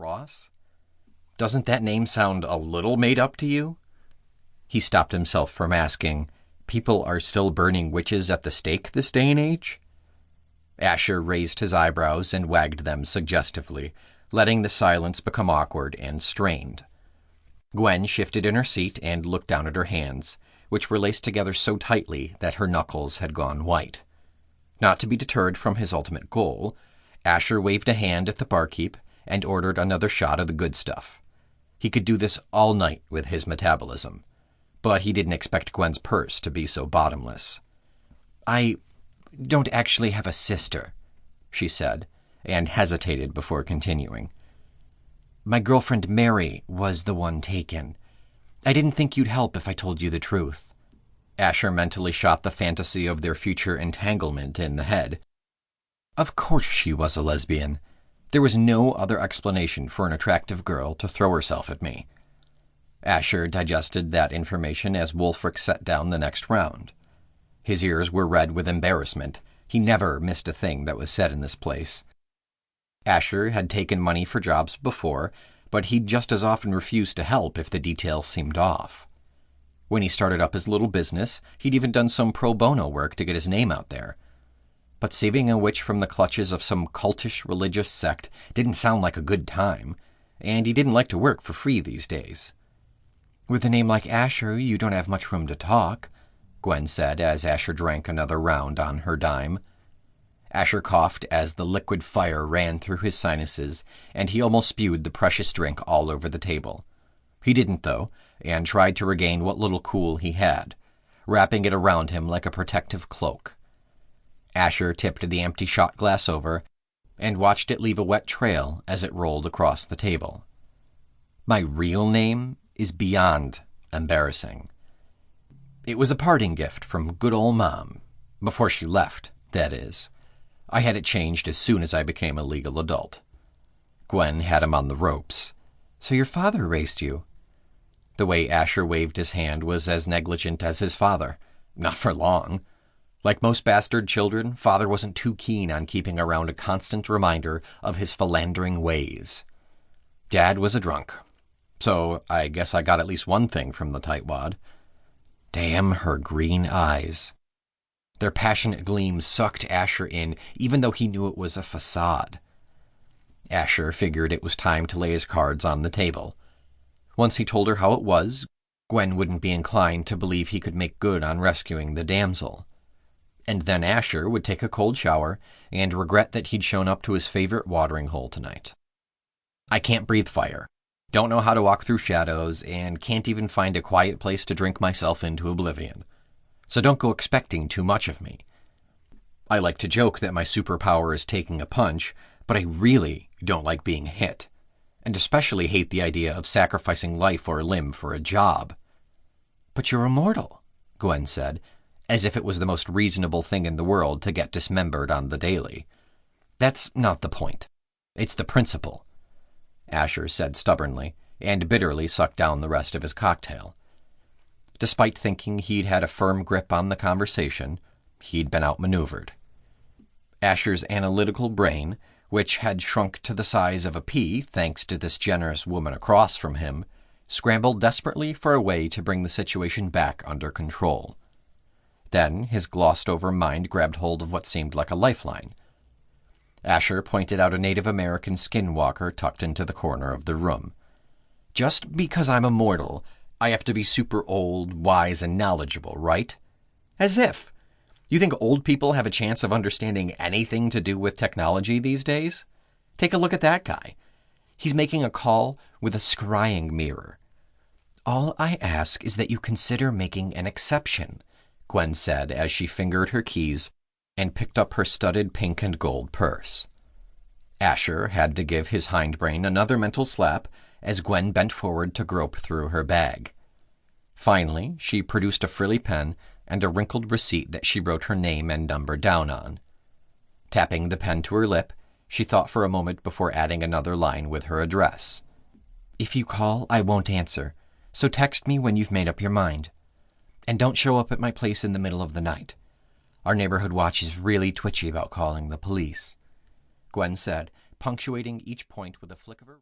cross? Doesn't that name sound a little made up to you?" He stopped himself from asking, "People are still burning witches at the stake this day and age?" Asher raised his eyebrows and wagged them suggestively, letting the silence become awkward and strained. Gwen shifted in her seat and looked down at her hands, which were laced together so tightly that her knuckles had gone white. Not to be deterred from his ultimate goal, Asher waved a hand at the barkeep and ordered another shot of the good stuff. He could do this all night with his metabolism, but he didn't expect Gwen's purse to be so bottomless. "I don't actually have a sister," she said, and hesitated before continuing. "My girlfriend Mary was the one taken. I didn't think you'd help if I told you the truth." Asher mentally shot the fantasy of their future entanglement in the head. Of course she was a lesbian. There was no other explanation for an attractive girl to throw herself at me. Asher digested that information as Wulfric set down the next round. His ears were red with embarrassment. He never missed a thing that was said in this place. Asher had taken money for jobs before, but he'd just as often refused to help if the details seemed off. When he started up his little business, he'd even done some pro bono work to get his name out there. But saving a witch from the clutches of some cultish religious sect didn't sound like a good time, and he didn't like to work for free these days. "With a name like Asher, you don't have much room to talk," Gwen said as Asher drank another round on her dime. Asher coughed as the liquid fire ran through his sinuses, and he almost spewed the precious drink all over the table. He didn't, though, and tried to regain what little cool he had, wrapping it around him like a protective cloak. Asher tipped the empty shot glass over and watched it leave a wet trail as it rolled across the table. "My real name is beyond embarrassing. It was a parting gift from good old Mom. Before she left, that is. I had it changed as soon as I became a legal adult." Gwen had him on the ropes. "So your father raised you?" The way Asher waved his hand was as negligent as his father. Not for long. Like most bastard children, Father wasn't too keen on keeping around a constant reminder of his philandering ways. Dad was a drunk. So I guess I got at least one thing from the tightwad. Damn her green eyes. Their passionate gleam sucked Asher in, even though he knew it was a facade. Asher figured it was time to lay his cards on the table. Once he told her how it was, Gwen wouldn't be inclined to believe he could make good on rescuing the damsel. And then Asher would take a cold shower and regret that he'd shown up to his favorite watering hole tonight. "I can't breathe fire, don't know how to walk through shadows, and can't even find a quiet place to drink myself into oblivion. So don't go expecting too much of me. I like to joke that my superpower is taking a punch, but I really don't like being hit, and especially hate the idea of sacrificing life or limb for a job." "But you're immortal," Gwen said, as if it was the most reasonable thing in the world to get dismembered on the daily. "That's not the point. It's the principle," Asher said stubbornly, and bitterly sucked down the rest of his cocktail. Despite thinking he'd had a firm grip on the conversation, he'd been outmaneuvered. Asher's analytical brain, which had shrunk to the size of a pea thanks to this generous woman across from him, scrambled desperately for a way to bring the situation back under control. Then his glossed-over mind grabbed hold of what seemed like a lifeline. Asher pointed out a Native American skinwalker tucked into the corner of the room. "Just because I'm immortal, I have to be super old, wise, and knowledgeable, right? As if. You think old people have a chance of understanding anything to do with technology these days? Take a look at that guy. He's making a call with a scrying mirror." "All I ask is that you consider making an exception," Gwen said as she fingered her keys and picked up her studded pink and gold purse. Asher had to give his hindbrain another mental slap as Gwen bent forward to grope through her bag. Finally, she produced a frilly pen and a wrinkled receipt that she wrote her name and number down on. Tapping the pen to her lip, she thought for a moment before adding another line with her address. "If you call, I won't answer, so text me when you've made up your mind. And don't show up at my place in the middle of the night. Our neighborhood watch is really twitchy about calling the police," Gwen said, punctuating each point with a flick of her